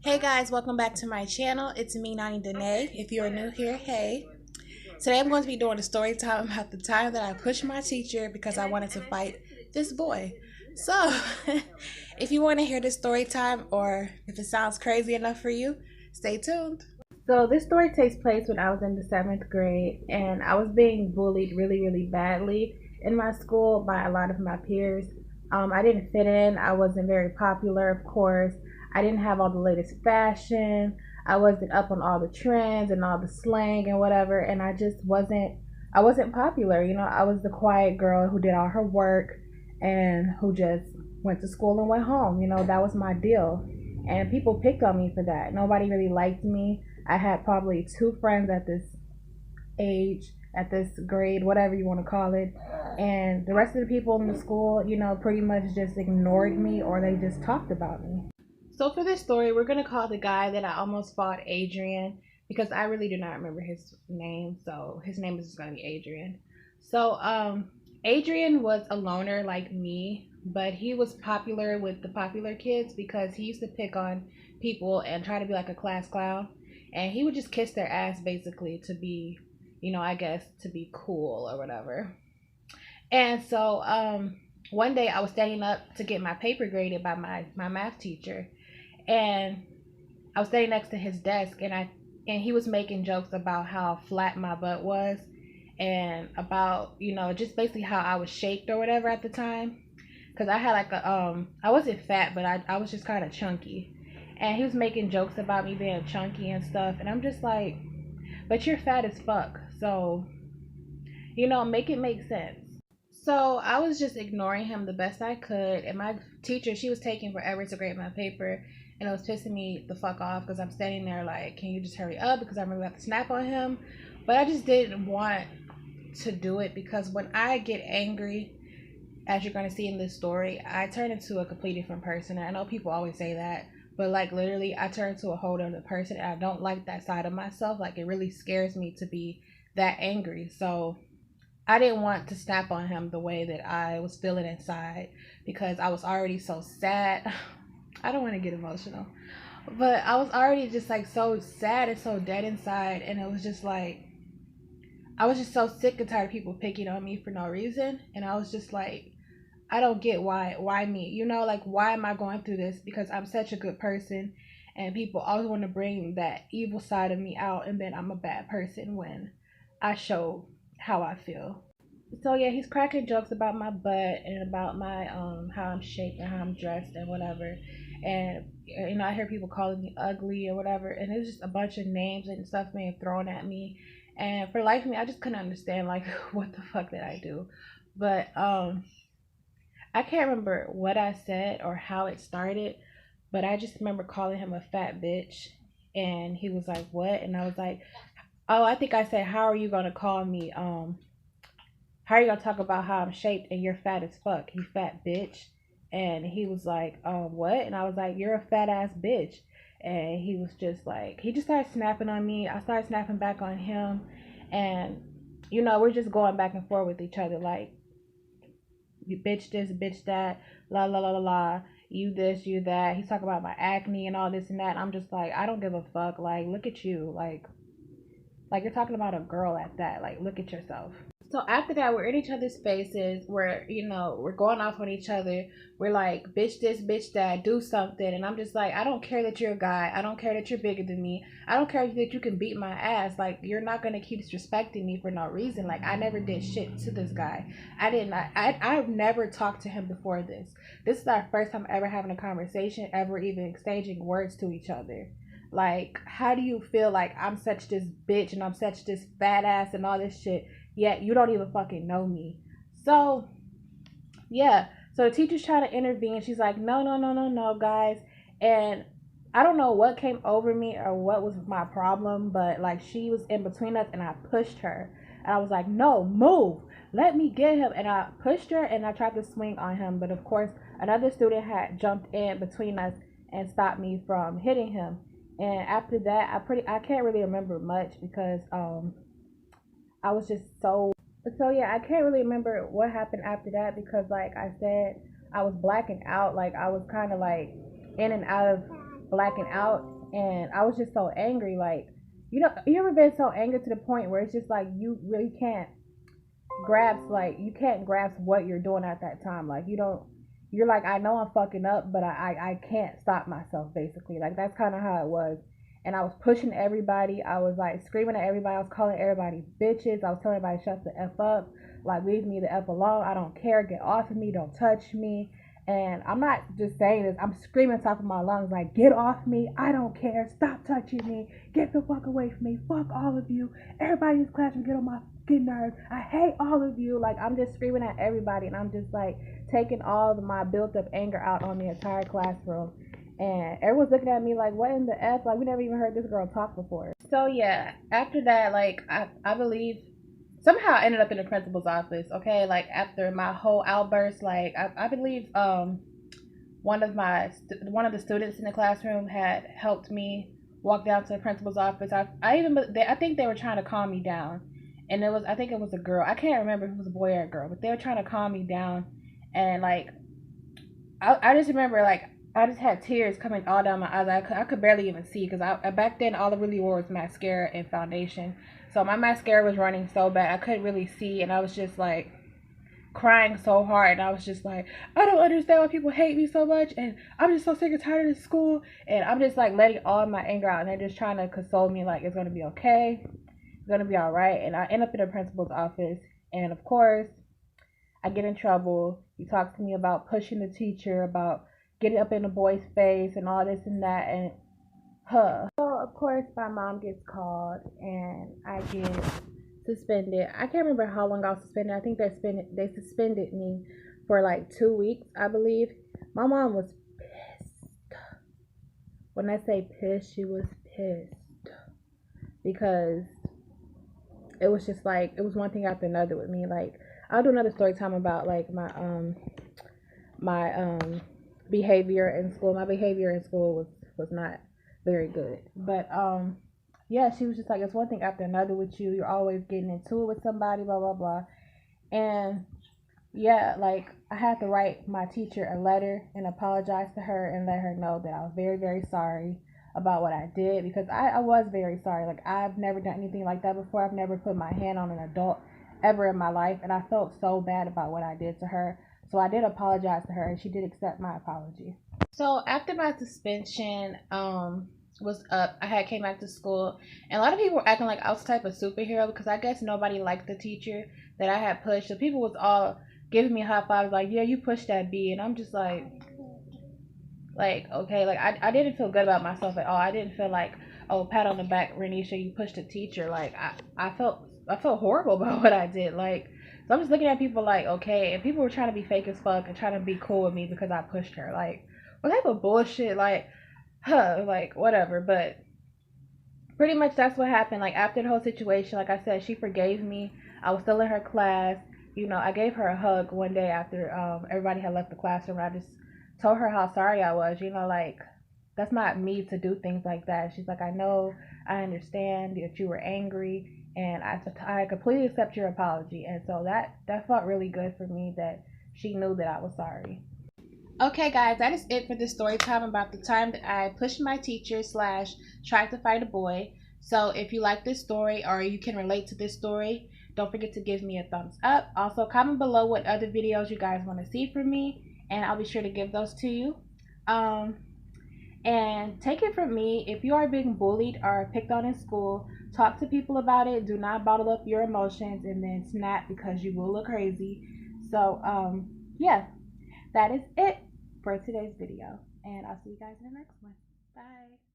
Hey guys, welcome back to my channel. It's me, Nani Danae. If you are new here, hey. Today I'm going to be doing a story time about the time that I pushed my teacher because I wanted to fight this boy. So, if you want to hear this story time or if it sounds crazy enough for you, stay tuned. So, this story takes place when I was in the seventh grade and I was being bullied really, really badly in my school by a lot of my peers. I didn't fit in, I wasn't very popular, of course. I didn't have all the latest fashion. I wasn't up on all the trends and all the slang and whatever, and I wasn't popular. I was the quiet girl who did all her work and who just went to school and went home. That was my deal. And people picked on me for that. Nobody really liked me. I had probably two friends at this age, at this grade, whatever you want to call it. And the rest of the people in the school, pretty much just ignored me or they just talked about me. So for this story, we're gonna call the guy that I almost fought Adrian because I really do not remember his name. So his name is just gonna be Adrian. So Adrian was a loner like me, but he was popular with the popular kids because he used to pick on people and try to be like a class clown. And he would just kiss their ass basically to be, I guess to be cool or whatever. And so one day I was standing up to get my paper graded by my math teacher, and I was standing next to his desk, and he was making jokes about how flat my butt was, and about just basically how I was shaped or whatever at the time, because I had like I wasn't fat, but I was just kind of chunky, and he was making jokes about me being chunky and stuff, and I'm just like, but you're fat as fuck, so make it make sense. So I was just ignoring him the best I could, and my teacher, she was taking forever to grade my paper, and it was pissing me the fuck off because I'm standing there like, can you just hurry up? Because I'm really about to snap on him, but I just didn't want to do it because when I get angry, as you're going to see in this story, I turn into a completely different person. And I know people always say that, but like literally, I turn to a whole other person, and I don't like that side of myself. Like it really scares me to be that angry. So I didn't want to snap on him the way that I was feeling inside because I was already so sad. I don't want to get emotional, but I was already just like so sad and so dead inside, and it was just like I was just so sick and tired of people picking on me for no reason, and I was just like, I don't get why me, like why am I going through this? Because I'm such a good person, and people always want to bring that evil side of me out, and then I'm a bad person when I show how I feel. So yeah, he's cracking jokes about my butt and about my how I'm shaped and how I'm dressed and whatever. And I hear people calling me ugly or whatever, and it's just a bunch of names and stuff being thrown at me. And for life of me, I just couldn't understand like what the fuck did I do. But I can't remember what I said or how it started, but I just remember calling him a fat bitch, and he was like, "What?" And I was like, "Oh, I think I said, how are you gonna call me how are you gonna talk about how I'm shaped and you're fat as fuck, you fat bitch?" And he was like, what? And I was like, you're a fat ass bitch. And he was just like, he just started snapping on me. I started snapping back on him. And, we're just going back and forth with each other. Like, you bitch this, bitch that, la la la la la. You this, you that. He's talking about my acne and all this and that. I'm just like, I don't give a fuck. Like, look at you. Like you're talking about a girl at that. Like, look at yourself. So after that, we're in each other's faces. We're going off on each other. We're like, bitch this, bitch that, do something. And I'm just like, I don't care that you're a guy. I don't care that you're bigger than me. I don't care that you can beat my ass. Like, you're not gonna keep disrespecting me for no reason. Like, I never did shit to this guy. I didn't. I've never talked to him before this. This is our first time ever having a conversation, ever even exchanging words to each other. Like, how do you feel like I'm such this bitch and I'm such this fat ass and all this shit, yet you don't even fucking know me? So, yeah. So the teacher's trying to intervene. She's like, no, no, no, no, no, guys. And I don't know what came over me or what was my problem, but like she was in between us and I pushed her. And I was like, no, move. Let me get him. And I pushed her and I tried to swing on him. But of course, another student had jumped in between us and stopped me from hitting him. And after that, I can't really remember much because I was just so yeah, I can't really remember what happened after that because like I said, I was blacking out. Like I was kind of like in and out of blacking out, and I was just so angry. Like, you ever been so angry to the point where it's just like you really can't you can't grasp what you're doing at that time. Like, you don't, you're like, I know I'm fucking up, but I can't stop myself, basically. Like, that's kind of how it was. And I was pushing everybody. I was like screaming at everybody. I was calling everybody bitches. I was telling everybody shut the F up. Like, leave me the F alone. I don't care. Get off of me. Don't touch me. And I'm not just saying this. I'm screaming top of my lungs like, get off me. I don't care. Stop touching me. Get the fuck away from me. Fuck all of you. Everybody in this classroom, get on my fucking nerves. I hate all of you. Like, I'm just screaming at everybody. And I'm just like taking all of my built up anger out on the entire classroom. And everyone's looking at me like, what in the F? Like, we never even heard this girl talk before. So, yeah, after that, like, I believe somehow I ended up in the principal's office, okay? Like, after my whole outburst, like, I believe one of the students in the classroom had helped me walk down to the principal's office. I think they were trying to calm me down. And I think it was a girl. I can't remember if it was a boy or a girl, but they were trying to calm me down. And, like, I just remember, like, I just had tears coming all down my eyes. I could barely even see because back then all I really wore was mascara and foundation. So my mascara was running so bad I couldn't really see, and I was just like crying so hard. And I was just like, I don't understand why people hate me so much, and I'm just so sick and tired of this school. And I'm just like letting all my anger out, and they're just trying to console me like, it's gonna be okay, it's gonna be all right. And I end up in the principal's office, and of course I get in trouble. He talks to me about pushing the teacher, about getting up in the boy's face and all this and that, and so of course my mom gets called and I get suspended. I can't remember how long I was suspended. I think they suspended me for like 2 weeks, I believe. My mom was pissed. When I say pissed, she was pissed because it was just like, it was one thing after another with me. Like, I'll do another story time about like my behavior in school. My behavior in school was not very good. But yeah, she was just like, it's one thing after another with you. You're always getting into it with somebody, blah blah blah. And yeah, like, I had to write my teacher a letter and apologize to her and let her know that I was very, very sorry about what I did, because I was very sorry. Like, I've never done anything like that before. I've never put my hand on an adult ever in my life, and I felt so bad about what I did to her. So I did apologize to her, and she did accept my apology. So after my suspension was up, I had came back to school, and a lot of people were acting like I was the type of superhero, because I guess nobody liked the teacher that I had pushed. So people was all giving me high fives like, yeah, you pushed that B. And I'm just like, okay, like, I didn't feel good about myself at all. I didn't feel like, oh, pat on the back, Renisha, you pushed a teacher. Like, I felt horrible about what I did. Like, so I'm just looking at people like, okay, and people were trying to be fake as fuck and trying to be cool with me because I pushed her. Like, what type of bullshit? Like, like, whatever. But pretty much that's what happened. Like, after the whole situation, like I said, she forgave me. I was still in her class. I gave her a hug one day after everybody had left the classroom. I just told her how sorry I was. Like, that's not me to do things like that. She's like, I know, I understand that you were angry, and I completely accept your apology. And so that felt really good for me, that she knew that I was sorry. Okay, guys, that is it for this story time about the time that I pushed my teacher slash tried to fight a boy. So if you like this story or you can relate to this story, don't forget to give me a thumbs up. Also, comment below what other videos you guys want to see from me, and I'll be sure to give those to you. And take it from me, if you are being bullied or picked on in school, talk to people about it. Do not bottle up your emotions and then snap, because you will look crazy. So yeah, that is it for today's video, and I'll see you guys in the next one. Bye.